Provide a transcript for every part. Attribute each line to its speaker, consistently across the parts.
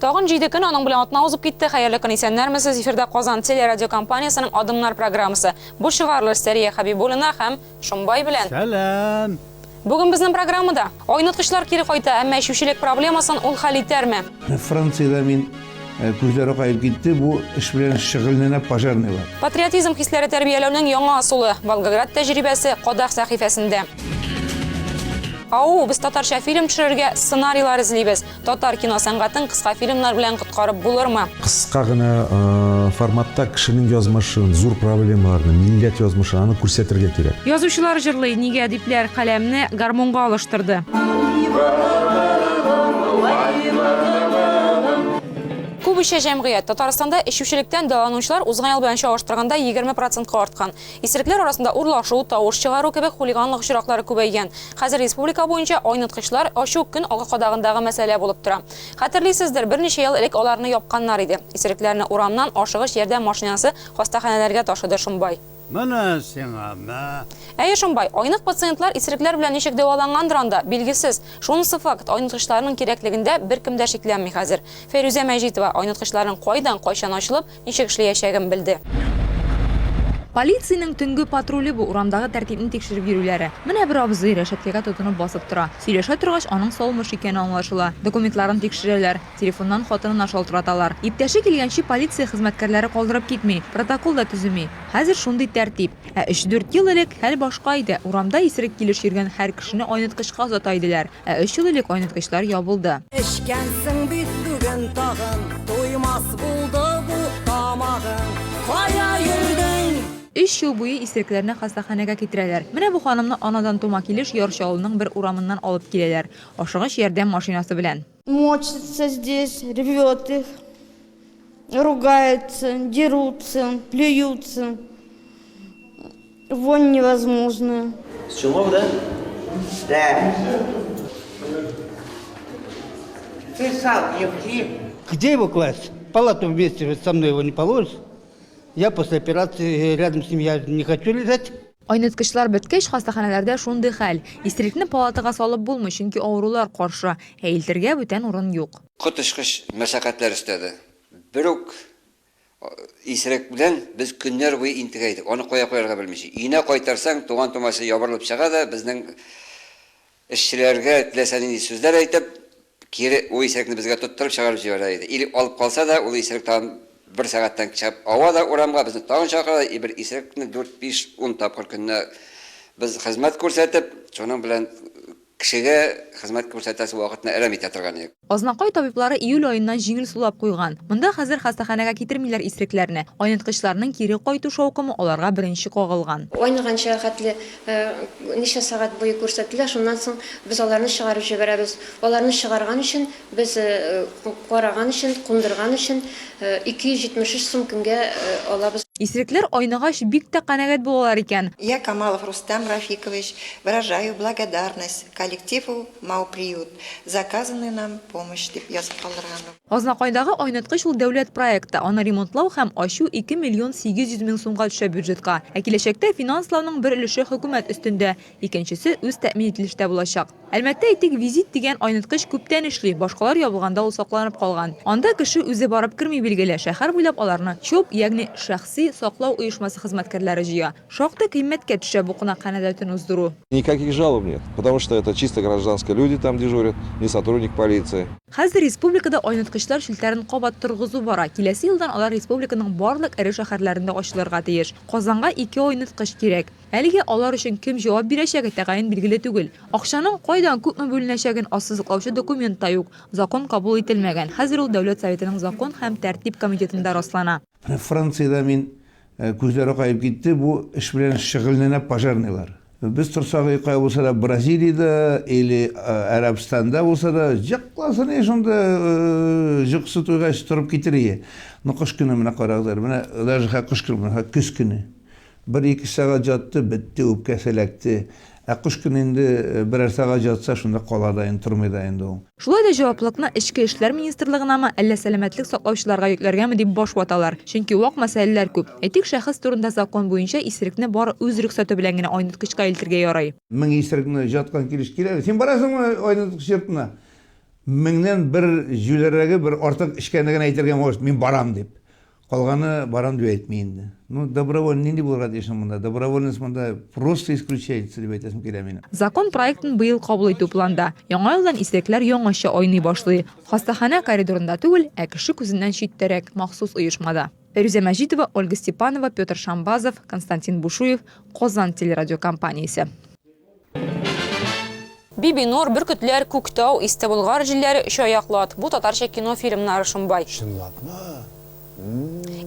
Speaker 1: Tağın Ciydek'in anın bilen atına uzub gitti. Hayırlı kın isenlermisiz efirde Qozan Teleradio Kompaniyasının Adımlar programısı. Bu şıvarlı seriye Habibolina hem Şumbay bilen.
Speaker 2: Selam.
Speaker 1: Bugün bizning programmada oynatqishlar kiri qo'ydi, ammo ishuvchilik problemasin ul hal etarmi?
Speaker 3: Fransiyada men ko'zlari qayib ketdi. Bu ish bilan shug'ullanib pajarniy var.
Speaker 1: Patriotizm hislari tarbiyalovning yangi usuli Volgograd tajribasi Qodah sahifasida. Biz tatarcha film tushirishga ssenariylar izlaymiz. Tatar kino san'atini qisqa filmlar bilan qutqarib bo'larmi?
Speaker 4: Qisqagina formatda kishining yozmishi, zo'r problemalarni, millat yozmishini ko'rsatirga kerak.
Speaker 1: Yozuvchilar jirli nega adiblar qalamni garmonga olishtirdi. Kubisha jamg'iyat Tataristonda ishuvchilikdan davolanuvchilar o'zgan yil bilan solishtirganda 20% ortgan. Isiriklar orasida urlashuv, tovush chiqaruv kabi xuliganlik uchroqlari ko'paygan. Hozir respublika bo'yicha oynatqishlar shu kun olg'a qadag'indagi masala bo'lib turadi. Xatirlaysizdir, bir necha yil ilk ularni yopganlar edi. Isiriklarni uramdan oshig'ish yordam mashinasi xastaxonalarga tashidi Shumbay.
Speaker 2: Mana senama.
Speaker 1: Shumbay, oynaq patsientlar isiriklar bilan nechik davolangandir anda belgisiz. Shunisi fakt, oynatqishlarning kerakligida bir kimda sheklanmay hozir. Feruza Majitova oynatqishlarning qo'ydan qo'yshan ochilib, nechik ishlayotganini bildi. Politsiyaning tungi patruli bu uramdagi tartibni tekshirib yuruvlari. Mana bir abzir reshatkaga tutunib bosib tura. Сөйләшә торгач, аның салмыш икәне аңлашыла. Документларын тикшерәләр, телефоннан хатынын ашалтыраталар. Иптәше килгәнче полиция хезмәткәрләре калдырып китми, протокол да төземи. Хәзер шундый тәртип. 3-4 ел элек хәл башка иде. Урамда исерек килеш йөргән һәр кешене айныткычка озата иделәр. 3 ел элек айныткычлар ябылды.
Speaker 5: Эшкәнсең бит бүген тагын, туймас булды бу тамагың. Кая йөрдең?
Speaker 1: 3 yıl boyu isiriklerini xastaxanaga kitireler. Менә bu hanımны anadan tuma kiliş Yarşı avılının bir uramından alıp gireler. Aşığış yerden maşinası bilen.
Speaker 6: Мочится здесь, рвет их, ругается, дерутся, плюются. Вонь невозможная.
Speaker 7: С Челнов, да?
Speaker 8: Да. Ты сам не хлеб.
Speaker 2: Где его класть? В палату вместе со мной его не положишь? Я после операции рядом с ним я не хочу лежать.
Speaker 1: Oynatqışlar bitkəş xastaxanalarda şunday hal. İstirikni palataga salıb bulmuş çünki avrular qarşı. Eğiltirge бүтән урын юк.
Speaker 7: Kutuşkış meşakkatler istedi. Birok isirek bilen biz günler boyu intigaydık. Onu koyarga bilmişiz. Iğne koytarsan tuğan tuması yabarılıp çığa da bizden işçilerge tilesenin sözler aytıp geri o isirekni bizge tutturup çıkarıp çıkaraydı. İlip alıp kalsa da o isirek tam bir saattan çıkıp avada oramga bizni tağın çakırdı. Bir isirekni 4-5-10 tapkır günde biz hizmet ko'rsatib, şunun bilen kişiге hizmet ko'rsatasi vaqtni eramit yatırgan ек.
Speaker 1: Aznaqoy tabiblari iyul ayından jingil sulab qo'ygan. Bunda hozir xastaxanaga kitirmillar isiriklarni. Oynatqishlarning kiri qaytu şovqimi ularga birinchi qo'g'ilgan.
Speaker 9: Oynagancha xatli necha soat bo'yi ko'rsatdilar. Shundan so'ng biz ularni chiqarib jibaramiz. Ularni chiqargan uchun biz qaragan uchun, qundirgan uchun 273 so'm kunga olamiz.
Speaker 1: Isiriklar oynagaч bik ta qanagat bo'lar ekan.
Speaker 8: Я, Камалов Рустам Рафикович, выражаю благодарность коллективу «Мау-приют» за оказанную нам помощь деп язып калдырган.
Speaker 1: Aznaqoydagi oynatqish ул дәүләт проекты. Аны ремонтлау һәм ачу 2 миллион 800 мең сумга төшә бюджетка. Киләчәктә финанслауның бер өлеше хөкүмәт өстендә, икенчесе үз тәэмин ителештә булачак. Әлбәттә, әйтик, визит дигән оynatqish күптән эшли, башкалар ябылганда ул сакланып калган. Анда кеше үзе барып кирми билгеле, шәһәр буйлап аларны ЧОП, ягъни шәхси саклау оешмасы хезмәткәрләре җыя. Шактый кыйммәткә төшә бу кунакханәдән уздыру.
Speaker 10: Никаких жалоб нет, потому что это чисто гражданские люди там дежурят, не сотрудник полиции.
Speaker 1: Хәзер республикада оynatqishlar шелтәрен кабат торгызу бара. Киләсе елдан алар республиканың барлык эре шәһәрләрендә ачылырга тиеш. Казанга 2 оynatqish кирәк. Әлегә алар өчен кем җавап бирәчәге тәгаен билгеле түгел. Акчаның кайдан күпме бүленәчәген ассызыклаучы документ та юк. Закон кабул ителмәгән. Хәзер ул дәүләт советының закон һәм тәртип комитетында раслана.
Speaker 3: Францияда мен күзләре кайып китте. Бу эш белән шөгыльләнә пожарнийлар. Biz tursak yukarı olsa da Brazilya'da, или Arabistan'da olsa da jıklasa ne şunda jıksı tuygaç turup getiriyor. No kış günü mene kararlar. Mene daha kış günü, kış günü. 1-2 saat jattı, bitti, upkeselekti. Kış gününde birer saat jatsa şunda kaladayın, turmaydayın da.
Speaker 1: Шулай да җаваплылыкны Ичке эшләр министрлыгынамы, әллә сәламәтлек саклаучыларга йөкләргәме дип баш ваталар. Чөнки вак мәсьәләләр күп. Әйтик, шәхес турында закон буенча исерекне бары үз рөхсәте белән генә айныткычка илтергә ярый.
Speaker 3: Мең исерекне жаткан килеш килә. Син барасыңмы айныткыч йортына? Меңнән бер җүләрәге бер артык эшкәнлеген әйтергә мөмкин, мин барам дип. Калганы барам дип әйтми инде. Ну, добровольно нинди булырга тиеш монда? Добровольность монда просто исключается дип әйтәсем килә минем.
Speaker 1: Закон проектын быел кабул итү планда. Яңа елдан исәкләр яңаша ойный башлый. Хастахана коридорында түгел, ә кеше күзеннән читтәрәк махсус оешмада. Фәрүзә Мәҗитова, Ольга Степанова, Петр Шамбазов, Константин Бушуев, Казан телерадиокомпаниясе. Бибинур, Бөркетләр, Күктау, Исте Болгар җилләре чаяклат. Бу татарча кино фильмнары шунбай.
Speaker 11: Чынлапмы?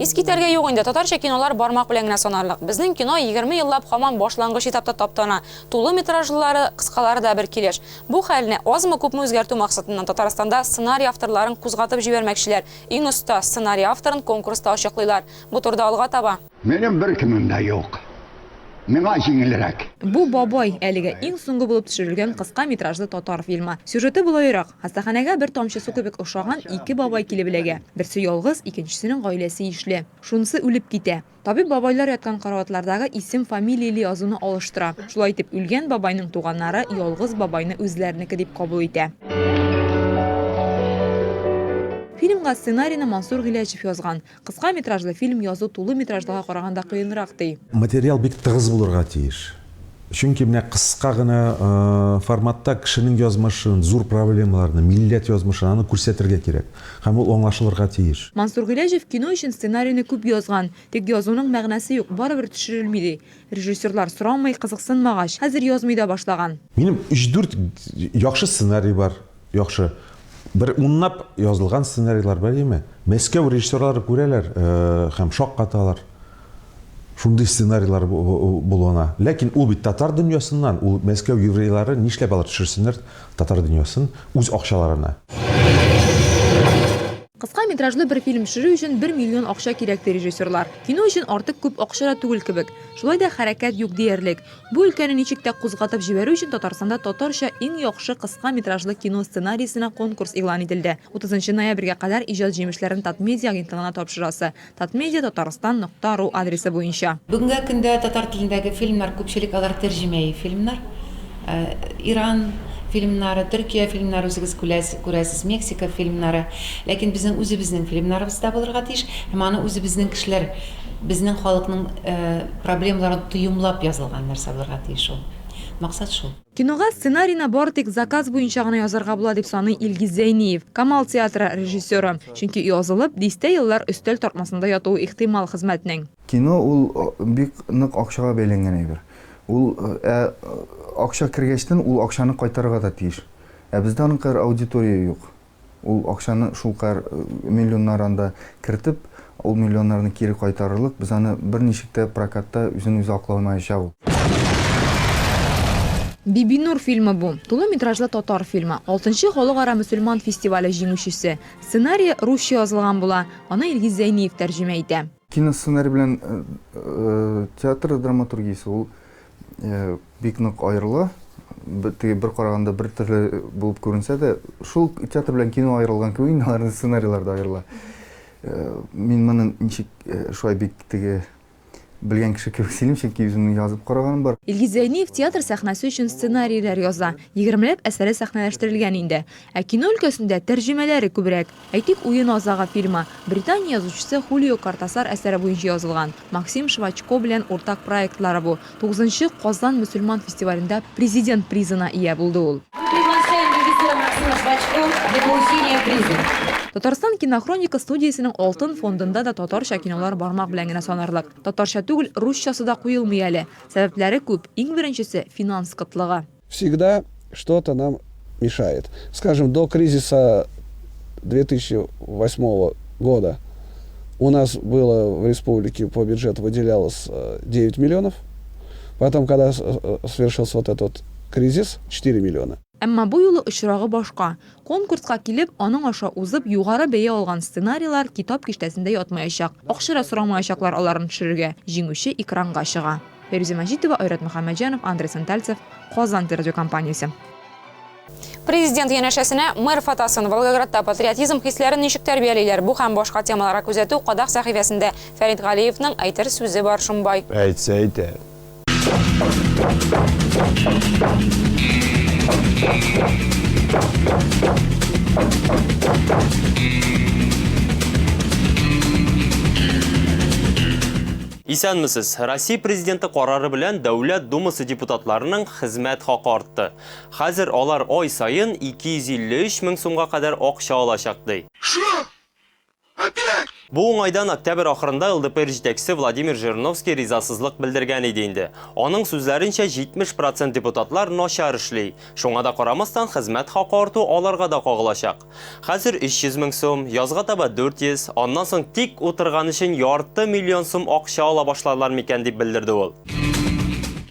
Speaker 1: Искитәргә юк инде, татарча кинолар бармак белән генә санарлык. Безнең кино 20 еллап һаман башлангыч этапта таптана. Тулы метражлылары, кыскалары да бер килеш. Бу хәлне азмы күпме үзгәртү максатыннан Татарстанда сценарий авторларын кузгатып җибәрмәкчеләр. Иң оста сценарий авторын конкурста ачыклыйлар. Бу турда алга таба.
Speaker 11: Минем бер кемем дә юк. Миңа җиңелрәк.
Speaker 1: Бу бабай әлегә иң соңгы булып төшерелгән кыска метражлы татар фильмы. Сюжеты булайрак. Хастаханәгә бер тамчы су кебек охшаган ике бабай килеп эләгә. Берсе ялгыз, икенчесенең гаиләсе ишле. Шунысы үлеп китә. Табиб бабайлар яткан караватлардагы исем фамилияле язуны алыштыра. Шулай итеп үлгән бабайның туганнары ялгыз бабайны үзләренеке дип кабул итә. Фильмга сценарийны Мансур Гилячев язган. Кыска метражлы фильм язу тулы метражлыга караганда кыенрак ди.
Speaker 4: Материал бик тыгыз булырга тиеш. Чөнки менә кыска гына форматта кешенең язмышын, зур проблемаларны, милләт язмышын аны күрсәтергә кирәк. Һәм ул аңлашылырга тиеш.
Speaker 1: Мансур Гилячев кино өчен сценарийны күп язган. Тик язуның мәгънәсе юк, барыбер төшерелми ди. Режиссерлар сорамый, кызыксынмагач, хәзер язмый да башлаган.
Speaker 4: Минем 3-4 яхшы сценарий бар, яхшы. Бер уннап язылган сценарийлар бар диме? Мәскәү режиссерлары күрәләр һәм шаккаталар. Шундый сценарийлар булуына. Ләкин ул бит татар дөньясыннан, ул Мәскәү еврейлары нишләп алар төшерсеннәр татар дөньясын үз акчаларына.
Speaker 1: Кыска метражлы бер фильм төшерү өчен 1 миллион акча кирәк ди режиссерлар. Кино өчен артык күп акча да түгел кебек. Шулай да хәрәкәт юк диярлек. Бу өлкәне ничек тә кузгатып җибәрү өчен Татарстанда татарча иң яхшы кыска метражлы кино сценарийсына конкурс игълан ителде. 30 ноябрьгә кадәр иҗат җимешләрен Татмедиа агентлыгына тапшырасы. tatmedia.tatarastan.ru адресы буенча.
Speaker 12: Бүгенге көндә татар телендәге фильмнар күпчелек алар тәрҗемәи фильмнар. Иран фильмнары, Төркия фильмнары үзегез күрәсез, Мексика фильмнары. Ләкин безнең үзебезнең фильмнарыбыз да булырга тиеш. Һәм аны үзебезнең кешеләр, безнең халыкның проблемаларын тоемлап язылган нәрсә булырга тиеш ул. Максат шул.
Speaker 1: Кинога сценарийны бар тик заказ буенча гына язарга була дип саный Илгиз Зәйниев, Камал театры режиссеры. Чөнки язылып, дистә еллар өстәл тартмасында ятуы ихтимал хезмәтнең.
Speaker 13: Кино ул бик нык акчага бәйләнгән әйбер. Ул акча кергәчтән ул акчаны кайтарырга да тиеш. Бездә аның кадәр аудитория юк. Ул акчаны шул кадәр миллионнарында кертеп, ул миллионнарны кире кайтарырлык, без аны берничек тә прокатта үзен үзе акламаячак.
Speaker 1: Бибинур фильмы бу. Тулы метражлы татар фильмы. 6-нчы халыкара мөселман фестивале җиңүчесе. Сценарий русча язылган була. Аны Илгиз Зәйниев тәрҗемә итә.
Speaker 13: Кино сценарий белән театр драматургиясе ул бик нык аерыла. Бер караганда бер төрле булып күренсә дә, шул театр белән кино аерылган кебек, аларның сценарийлары да аерыла. Мин моны ничек шулай бик теге белгән кеше кебек сөйлим, чөнки үземнең язып караганым бар.
Speaker 1: Илгиз Зәйниев театр сәхнәсе өчен сценарийлар яза. 20ләп әсәре сәхнәләштерелгән инде. Ә кино өлкәсендә тәрҗемәләре күбрәк. Әйтик, Уен азагы фильмы Британия язучысы Хулио Кортасар әсәре буенча язылган. Максим Швачко белән уртак проектлары бу. 9-нчы Казан мөселман фестивалендә президент призына ия булды ул. Татарстан кинохроника студиясының алтын фондында да татарча кинолар бармак белән генә санарлык. Татарча түгел, русчасы да куелмый әле. Сәбәпләре күп. Иң беренчесе финанс кытлыгы.
Speaker 14: Всегда что-то нам мешает. Скажем, до кризиса 2008 года у нас было в республике по бюджету выделялось 9 миллионов. Потом, когда свершился вот этот кризис, 4 миллиона.
Speaker 1: Әмма бу юлы очрагы башка. Конкурска килеп, аның аша узып, югары бәя алган сценарийлар китап киштәсендә ятмаячак. Акча сорамаячаклар аларны төшерергә. Җиңүче экранга чыга. Фәрүзә Мәҗитова, Айрат Мөхәммәтҗанов, Андрей Сантальцев, Казан телерадиокомпаниясе. Президент янәшәсенә мэр фотосын Волгоградта патриотизм хисләрен ничек тәрбиялиләр, бу һәм башка темаларга күзәтү Кадак сәхифәсендә Фәрит Галиевның әйтер сүзе бар шунбай.
Speaker 15: Әйтсә әйтә. Исәнмесез, Россия президенты карары белән Дәүләт Думасы депутатларының хезмәт хакы артты. Хәзер алар ай сайын 253 мең сумга кадәр акча алачак ди. Бу уңайдан октябрь ахырында ЛДПР җитәкчесе Владимир Жириновский ризасызлык белдергән иде инде. Аның сүзләренчә 70% депутатлар начар эшли. Шуңа да карамастан хезмәт хакы арту аларга да кагылачак. Хәзер 300 мең сум, язга таба 400, аннан соң тик утырган өчен ярты миллион сум акча ала башларлар микән дип белдерде ул.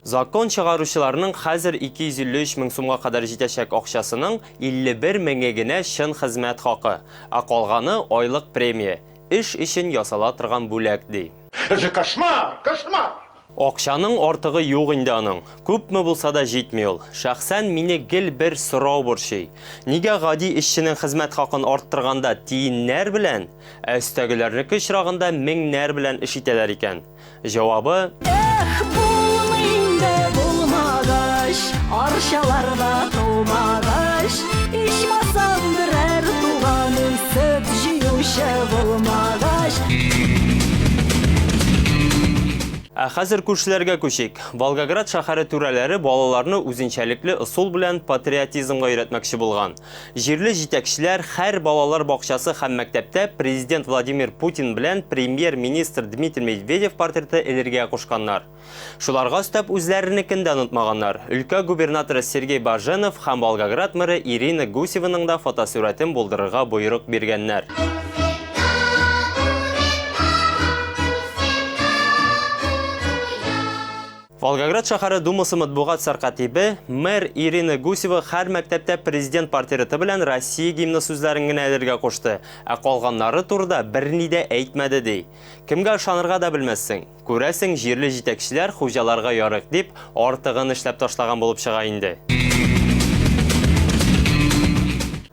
Speaker 15: Закон чыгаручыларның хәзер 253 мең сумга кадәр җитәчәк акчасының 51 меңе генә чын хезмәт хакы, а калганы айлык премия. Эш өчен ясала торган бүләк ди.
Speaker 11: Это кошмар, кошмар!
Speaker 15: Акчаның артыгы юк инде аның. Күпме булса да җитми ул. Шәхсән мине гел бер сорау борчый. Нигә гади эшченең хезмәт хакын арттырганда тиеннәр белән, өстәгеләрнеке очрагында меңнәр белән эш итәләр икән? Җавабы:
Speaker 5: Аршаларда тумагач, ичмасам берәр туганым сөт җыючы булмагач.
Speaker 15: Хәзер күршеләргә күчик. Волгоград шәһәре түрәләре балаларны үзенчәлекле ысул белән патриотизмга өйрәтмәкче булган. Җирле җитәкчеләр һәр балалар бакчасы һәм мәктәптә президент Владимир Путин белән премьер-министр Дмитрий Медведев портреты эләргә кушканнар. Шуларга өстәп үзләренекен дә онытмаганнар. Өлкә губернаторы Сергей Баженов һәм Волгоград мэры Ирина Гусеваның да фотосурәтен булдырырга буйрык биргәннәр. Волгоград шәһәре Думасы матбугат сәркатибе мэр Ирина Гусева һәр мәктәптә президент портреты белән Россия гимны сүзләрен генә эләргә кушты, ә калганнары турында берни дә әйтмәде ди. Кемгә ышанырга да белмәссең. Күрәсең, җирле җитәкчеләр хуҗаларга ярык дип артыгын эшләп ташлаган булып чыга инде.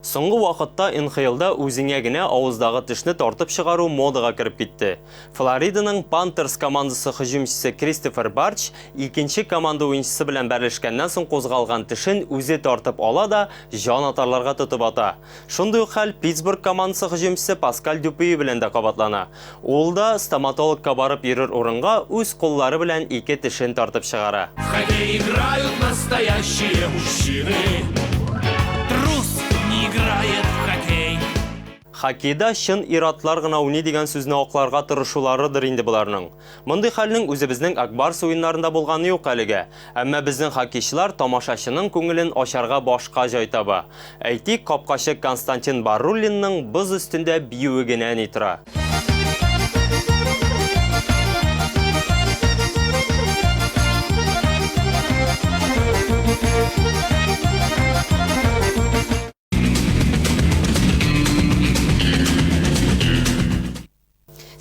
Speaker 15: Соңгы вакытта НХЛда үзеңә генә авыздагы тешне тартып чыгару модага кирип китте. Флориданың Panthers командасы һөҗүмчесе Кристофер Барч икенче команда уенчысы белән берләшкәннән соң кузгалган тешен үзе тартып ала да җан атарларга тотып ата. Шундый ук хәл Питтсбург командасы һөҗүмчесе Паскаль Дюпи белән дә кабатлана. Ул да стоматологка барып йөрер урынга үз куллары белән ике тешен тартып чыгара.
Speaker 16: В хоккей играют настоящие мужчины. Играет в хоккей.
Speaker 15: Хоккейда чын иратлар гына уйный дигән сүзне акларга тырышуларыдыр инде буларның. Мондый хәлнең үзебезнең Акбарс уеннарында булганы юк әлегә. Әмма безнең хоккейчылар тамашачының күңелен ачарга башка җай таба. Әйтик, капкачы Константин Баруллинның боз өстендә биюе генә ни тора.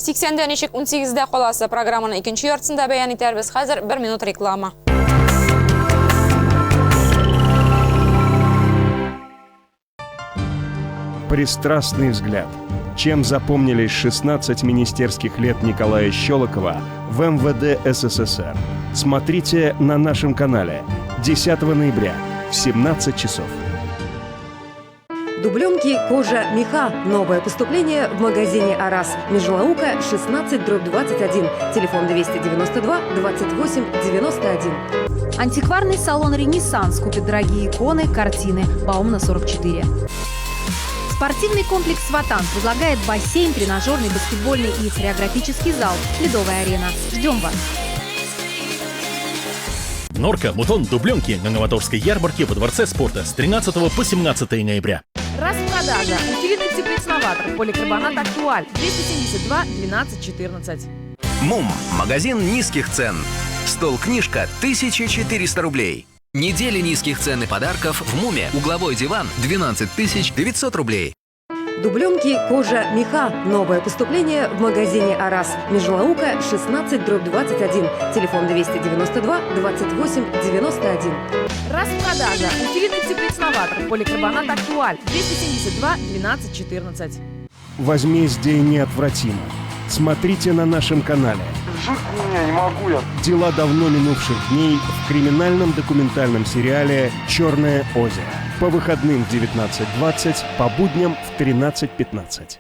Speaker 17: Сексенде ничек 18-дә каласы программаның икенче яртысында бәян итәрбез. Хәзер 1 минут реклама.
Speaker 18: Пристрастный взгляд. Чем запомнились 16 министерских лет Николая Щелокова в МВД СССР? Смотрите на нашем канале 10 ноября в 17 часов.
Speaker 19: Дубленки, кожа, меха. Новое поступление в магазине «Арас». Межлаука, 16/21. Телефон 292 28 91.
Speaker 1: Антикварный салон «Ренессанс» купит дорогие иконы, картины. Баумна, 44. Спортивный комплекс «Сватан» предлагает бассейн, тренажерный, баскетбольный и хореографический зал. Ледовая арена. Ждем вас.
Speaker 20: Норка, Мутон, Дубленки на Новоторской ярмарке во Дворце спорта с 13 по 17 ноября.
Speaker 21: Распродажа. Утилитный теплоценоватор. Поликарбонат «Актуаль». 272 12 14.
Speaker 22: МУМ. Магазин низких цен. Стол-книжка 1400 рублей. Неделя низких цен и подарков в МУМе. Угловой диван 12 900 рублей.
Speaker 19: Дубленки, кожа, меха. Новое поступление в магазине «Арас». Межлаука, 16/21. Телефон 292 28 91.
Speaker 21: Распродажа. Утилитный теплоценоватор. Поликарбонат «Актуаль». 272 12 14.
Speaker 18: Возмездие неотвратимо. Смотрите на нашем канале.
Speaker 23: Жить меня не могу я.
Speaker 18: Дела давно минувших дней в криминальном документальном сериале «Черное озеро». По выходным в 19:20, по будням в 13:15.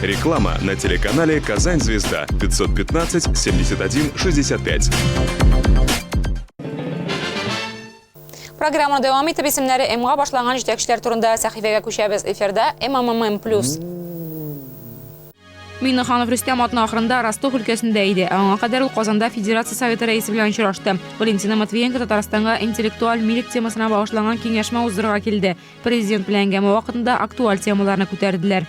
Speaker 2: Реклама на телеканале «Казань-Звезда» 515 71 65.
Speaker 17: Программаны devam etib isimləri MA başlanğan жетекçiler turunda səhifəyə köçəbiz. Efirdə MMM+. Minnaxanov Rüstəm adının axırında Rostov ülkəsində idi. Ona qədər ul Qozanda Federasiya Sovetı rəisi bilan uçraşdı. Valentina Matviyenko Tatarstanga intellektual milik temasına bağışlanan kengəşmə uzdurğa kildi. Prezident bilan gəmə vaxtında aktual temalarını көтәрделәр.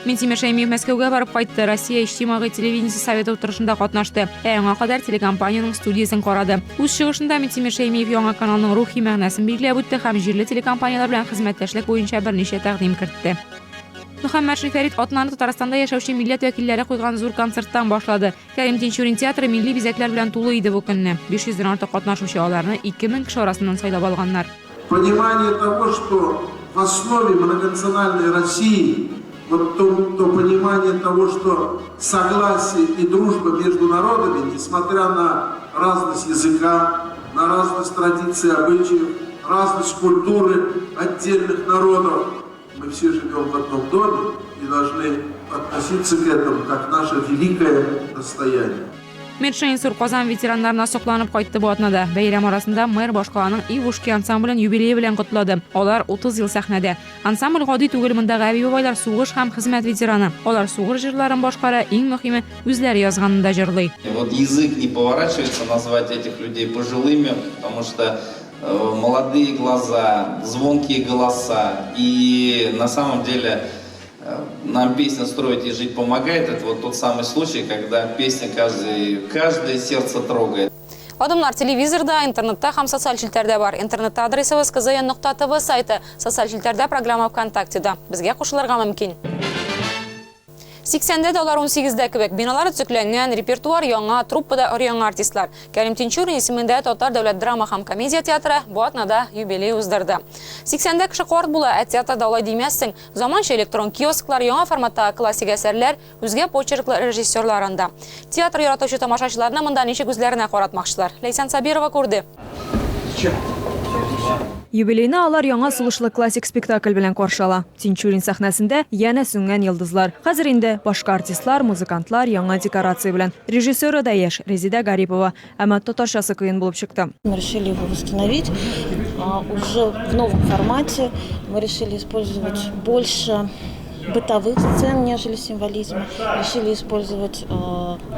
Speaker 17: Mintimir Şaymiyev Мәскәүгә барып кайтты. Россия иҗтимагый телевидениесе советы утырышында катнашты. Аңа кадәр телекомпанияның студиясын карады. Үз чыгышында Минтимир Шәймиев яңа каналның рухи мәгънәсен билгеләп үтте һәм җирле телекомпаниялар белән хезмәттәшлек буенча берничә тәкъдим кертте. Мөхәммәд Шифәрит атнаны Татарстанда яшәүче милләт вәкилләре куйган зур концерттан башлады. Кәрим Тинчурин театры милли бизәкләр белән тулы иде бу көнне. 500-дән артык катнашучы аларны 2000 кеше арасыннан сайлап алганнар.
Speaker 6: Понимание того, что в основе многонациональной России вот то понимание того, что согласие и дружба между народами, несмотря на разность языка, на разность традиций, обычаев, разность культуры отдельных народов, мы все живем в одном доме и должны относиться к этому как наше великое достояние.
Speaker 1: Медшейн Сур Казан ветераннарына сокланып кайтты бу атнада. Бәйрәм арасында мэр башкаланың Ивушки ансамблен юбилее белән котлады. Алар 30 ел сәхнәдә. Ансамбль гади түгел, монда Гәби бабайлар сугыш һәм хезмәт ветераны. Алар сугыш җырларын башкара, иң мөһиме үзләре язганында җырлый.
Speaker 7: Вот язык не поворачивается назвать этих людей пожилыми, потому что молодые глаза, звонкие голоса. И на самом деле нам песня «Строить и жить» помогает. Это вот тот самый случай, когда песня каждое сердце трогает.
Speaker 17: Adımlar televizorda, internetdə һәм социаль челтәрдә бар. Интернет адресыбыз kzn.tv сайты, социаль челтәрдә программа ВКонтактеда. Безгә кушылырга мөмкин. 80-дә доллар 18-дә кебек биналары төзекләнгән репертуар яңа труппада яңа артистлар. Кәрим Тинчурин исемендә Татар дәүләт драма һәм комедия театры бу атнада юбилей уздырды. 80-дә кеше карт була, театрда алай димәссең. Заманча электрон киосклар, яңа форматта классик әсәрләр, үзгә почерклы режиссерларында. Театр яратучы тамашачыларны монда ничек үзләренә каратмакчылар. Лейсан Сабирова күрде.
Speaker 1: Юбилейны алар яңа сулышлы классик спектакль белән каршыла. Тинчурин сәхнәсендә янә сүнгән йолдызлар. Хәзер инде башка артистлар, музыкантлар яңа декорация белән. Режиссеры да яшь, Резида Гарипова, әмма татарчасы кыен булып чыкты.
Speaker 24: Мы решили его восстановить уже в новом формате. Мы решили использовать больше бытовых сцен, нежели символизма. Решили использовать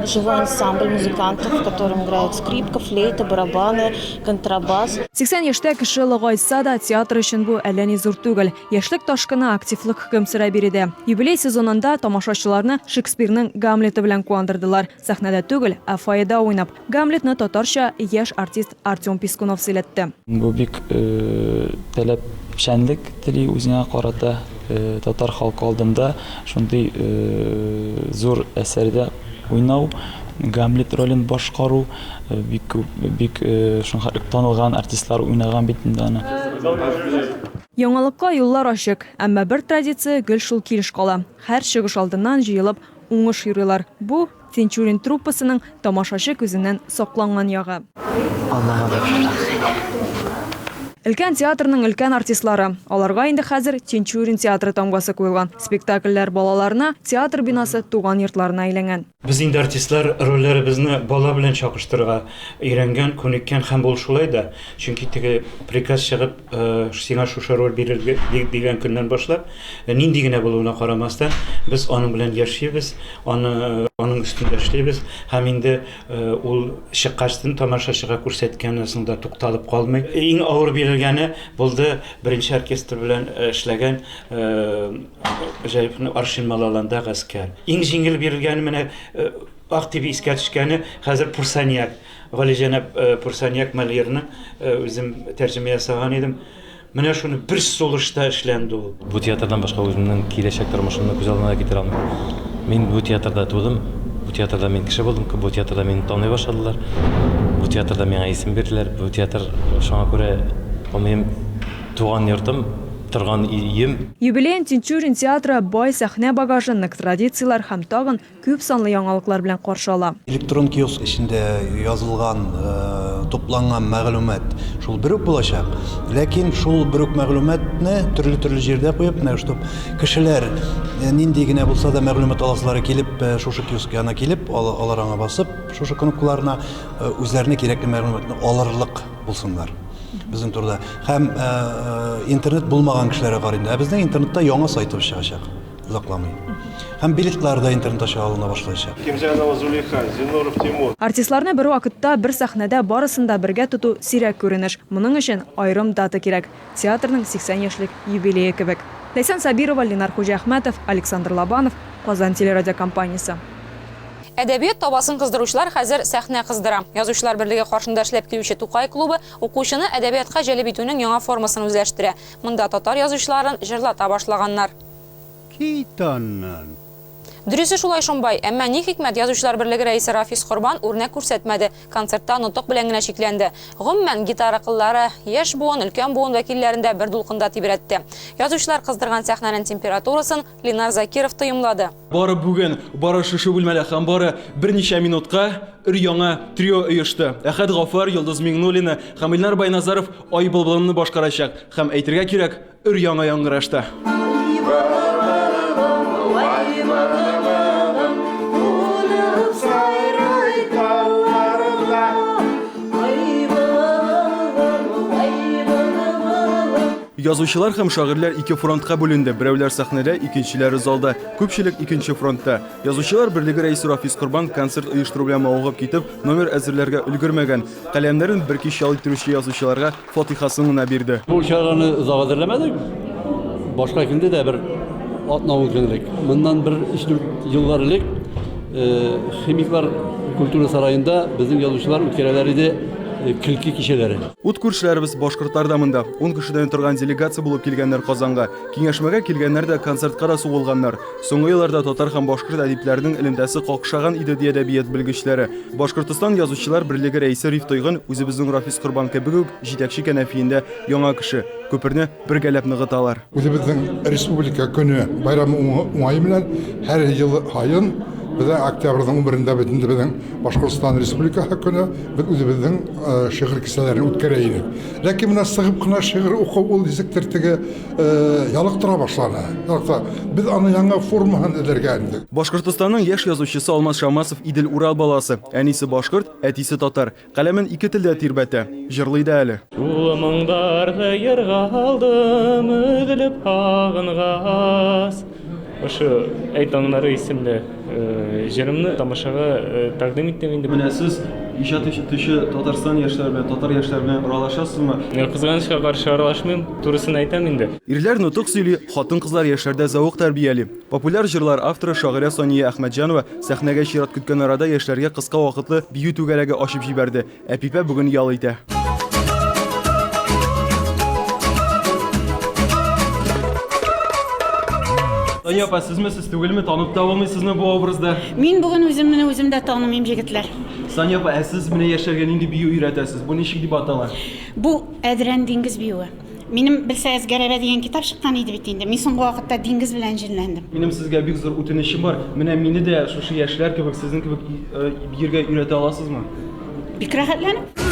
Speaker 24: живой ансамбль музыкантов, в котором играют скрипка, флейта, барабаны, контрабас.
Speaker 1: 80 яшьтә кеше лыгайса да театр өчен бу әллә ни зур түгел. Яшьлек ташкыны активлык хөкем сөрә бирде. Юбилей сезонында тамашачыларны Шекспирның Гамлеты белән куандырдылар. Сәхнәдә түгел, ә фойеда уйнап. Гамлетны татарча яшь артист Артем Пискунов сөйләтте.
Speaker 25: Бу бик таләпчәнлек тели үзенә карата. Татар халкы алдында шундый зур әсәрдә уйнау, Гамлет ролен башкару, бик танылган артистлар уйнаган бит инде аны.
Speaker 1: Яңалыкка юллар ачык, әмма бер традиция гел шул килеш кала. Һәр чыгыш алдыннан җыелып уңыш йөриләр. Бу Тинчурин труппасының тамашачы күзеннән сакланган ягы. Өлкән театрның өлкән артистлары. Аларга инде хәзер Тинчурин театры тамгасы куелган. Спектакльләр балаларына, театр бинасы туган йортларына әйләнгән.
Speaker 26: Biz инде артистлар рольләребезне бала белән чакыштырырга өйрәнгән, күнеккән һәм бул шулай да. Чөнки теге приказ чыгып, сиңа шушы роль бирелгән дигән көннән башлап, нинди генә булуына карамастан, без аның белән яшибез, аның өстендә эшлибез һәм инде ул чыккачтын тамашачыга күрсәткәннәсен дә тукталып калмый. Иң авыр бирелгәне булды беренче оркестр белән эшләгән җәйпне Аршин Малаланда гаскәр. Иң җиңел бирелгәне менә актив искәртешкәне хәзер Пурсаньяк, Галиҗанап Пурсаньяк мәльерне үзем тәрҗемә ясаган идем. Менә шуны бер сулышта эшләнде ул.
Speaker 27: Бу театрдан башка үземнең киләчәк тормышымны күз алдына китерә алмыйм. Мин бу театрда тудым, бу театрда мин кеше булдым, бу театрда мине таный башладылар. Бу театрда миңа исем бирделәр. Бу театр шуңа күрә минем туган йортым, торган өем.
Speaker 1: Юбилей Тинчурин театры бай сәхнә багажын, традициялар һәм тагын күп санлы яңалыклар белән каршы ала.
Speaker 28: Электрон киоск эчендә язылган
Speaker 3: топланган мәгълүмат шул бер үк булачак. Ләкин шул бер үк мәгълүматны төрле җирдә куеп, менә штоп кешеләр нинди генә булса да мәгълүмат аласылары килеп, шушы киоскына килеп, алар аңа басып, шушы кнопкаларына үзләренә кирәкле мәгълүматны алырлык булсыннар. Безнең турда һәм интернет булмаган кешеләргә карыйнда. Безнең интернетта яңа сайтыбыз чыгачак. Узакламый. Һәм билетлар да интернет аша алына башлаячак.
Speaker 23: Кимҗанова Зулейха, Зинуров Тимур.
Speaker 1: Артистларны бер вакытта бер сәхнәдә барысында бергә тоту сирәк күренеш. Моның өчен айрым дата кирәк. Театрның 80 яшьлек юбилее кебек. Ләйсән Сабирова, Ленар Хуҗахмәтов, Александр Лобанов, Казан телерадиокомпаниясе.
Speaker 17: Әдәбият табасын кыздыручылар хәзер сәхнә кыздыра. Язучылар берлеге каршында эшләп килүче Тукай клубы укучыны әдәбиятка җәлеп итүнең яңа формасын үзләштерә. Монда татар язучыларын җырлата башлаганнар. Дөресе шулай шунбай, әмма ни хикмәт язучылар берлеге рәисе Рафис Корбан үрнәк күрсәтмәде. Концертта ноток белән генә шикләнде. Гомумән гитара кыллары яшь буын, өлкән буын вәкилләрендә бер дулкында тибрәтте. Язучылар кыздырган сәхнәнең температурасын Ленар Закиров тойымлады.
Speaker 4: Бары бүген, бары шушы бүлмәлә һәм бары берничә минутка өр-яңа трио оешты. Әхәт Гафар, Йолдыз Миңнуллина һәм Илнар Байназаров ай былбылымны башкарачак һәм әйтергә кирәк, өр-яңа яңгырашты. Язучылар һәм шагыйрьләр ике фронтка бүленде. Берәүләр сәхнәдә, икенчеләре залда. Күпчелек икенче фронтта. Язучылар берлеге рәисе Рафис Корбан концерт оештыру белән мавыгып китеп, номер әзерләргә өлгермәгән. Каләмнәрен бер кич ял иттерүче язучыларга фатихасын гына бирде.
Speaker 8: Бу чараны узак әзерләмәдек. Башка көндә дә бер атнавы көнлек. Моннан бер 3 еллар элек химиклар культура сараенда безнең язучылар үткәрәләр иде. Килки кишеләре.
Speaker 4: Ут күршеләребез башкортлар да монда. 10 кешедән торган делегация булып килгәннәр Казанга. Киңәшмәгә килгәннәр дә концертка да сугылганнар. Соңгы елларда татар һәм башкорт әдипләренең элемтәсе какшаган иде ди әдәбият белгечләре. Башкортстан язучылар берлеге рәисе Риф Тойгын үзебезнең Рафис Корбан кебек үк җитәкче кәнәфиендә яңа кеше. Күперне бергәләп ныгыталар.
Speaker 9: Үзебезнең республика көне байрамы уңай белән һәр ел хайын Bizden oktyabrdan 11'inde bizden Başkırıstan Respublikası günü biz özümüzün şiir kiselerini ütkäreydik. Lakin buna sığıp kına şiir okup ol diziktirtigi yalıktıra başladı. Yoksa biz onu yanı formahan edergendik.
Speaker 4: Башкортстанның яшь язучысы Алмаз Шамасов Идел Урал баласы. Әнисе башкорт, әтисе татар. Каләмен ике телдә тирбәтә. Җырлый да әле.
Speaker 27: Уламыңдарды ярга алдым, өділіп ағынгас. Ошы әйтаңнары исемле җырымны тамашага тәкъдим иттем инде.
Speaker 4: Менә сез иҗат итүче Татарстан яшьләре белән, татар яшьләре белән аралашасызмы?
Speaker 27: Кызганычка каршы аралашмыйм, турысын әйтәм инде.
Speaker 4: Ирләр нутык сөйли, хатын-кызлар яшьләрдә зәвык тәрбияли. Популяр җырлар авторы шагыйрә Сония Әхмәтҗанова сәхнәгә чират көткән арада яшьләргә кыска вакытлы бию түгәрәге ачып җибәрде. Әпипә бүген ял итә. Соня апа, сізме сіз түгелме танып та алмайсызмы бу образда?
Speaker 10: Мин бүген үземне танымыйм җегетләр.
Speaker 4: Соня апа, сез менә яшәргә нинди бию өйрәтәсез? Бу ничек дип атала?
Speaker 10: Бу әдрән диңгез биюе. Минем билсәгез Гәрәбә дигән китап чыккан иде бит инде. Мин соңгы вакытта диңгез белән җирләндем.
Speaker 4: Минем сезгә бик зур үтенечем бар. Менә мине дә шушы яшьләр кебек, сезнең кебек биергә өйрәтә аласызмы?
Speaker 10: Бик рәхәтләнеп.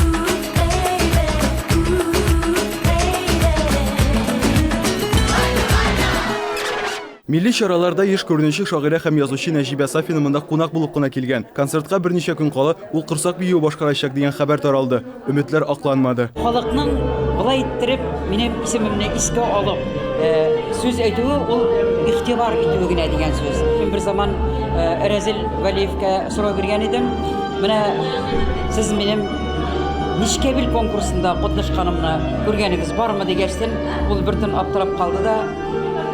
Speaker 4: Милли чараларда еш күренүче шагыйрә һәм язучы Нәҗибә Сафина монда кунак булып кына килгән. Концертка берничә көн кала ул кырсак бию башкарачак дигән хәбәр таралды. Өметләр акланмады.
Speaker 12: Халыкның булай иттереп минем исемемне искә алып, сүз әйтүе ул игътибар итүе генә дигән сүз. Мин бер заман Разил Валиевка сорау биргән идем. Менә сез минем Нишкәбил конкурсында катнашканымны күргәнегез бармы дигәчтен, ул бертен аптырап калды да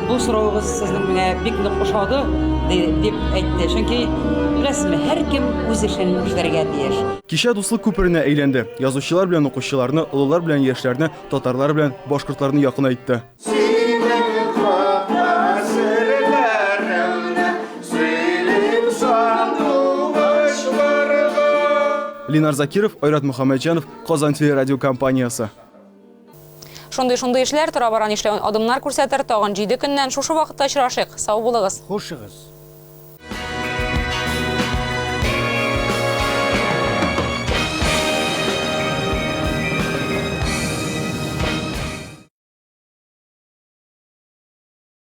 Speaker 12: bu sorağınız sizin bana bik nik uşadı deyip aytdı. Çünkü bilesizmi, her kim öz işini müşteriga diyer.
Speaker 4: Кичә дуслык күперенә әйләнде. Язучылар белән укучыларны, олылар белән яшьләрне, татарлар белән башкортларны якынайтты. Ленар Закиров, Айрат Мөхәммәтҗанов, Казан телерадиокомпаниясе.
Speaker 17: Шундый эшләр тора барган эшләгән адымнар күрсәтер, тагын 7 көннән шушы вакытта очрашыйк. Сау булыгыз.
Speaker 13: Хушыгыз.